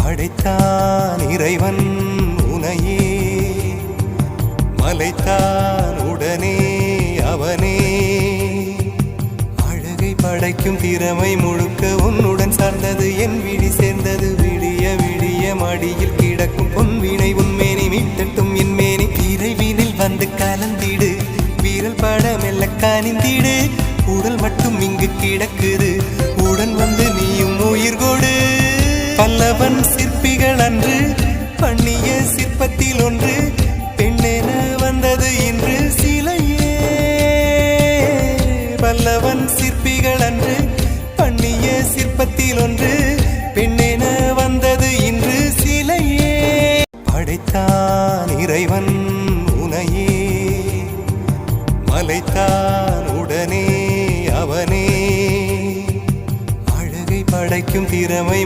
படைத்தான் இறைவன் உனையே, மலைத்தான் உடனே அவனே. அழகை படைக்கும் திறமை முழுக்க உன்னுடன் சார்ந்தது, என் விழி சேர்ந்தது. விடிய விடிய மடியில் கிடக்கும் பொன்வினை உன்மேனி மீட்டட்டும் என் மேனி. இறைவினில் வந்து கலந்திடு, வீரல் பட மெல்ல காணிந்திடு. உடல் மட்டும் இங்கு கிடக்குது, உடன் வந்து நீயும் உயிர் கொடு. பல்லவன் சிற்பிகள் அன்று பண்ணிய சிற்பத்தில் ஒன்று, பெண்ணென வந்தது இன்று சிலையே. பல்லவன் சிற்பிகள் அன்று பண்ணிய சிற்பத்தில் ஒன்று, பெண்ணென வந்தது இன்று சிலையே. படைத்தான் இறைவன் உனையே, மலைத்தான் உடனே அவனே. அழகை படைக்கும் திறமை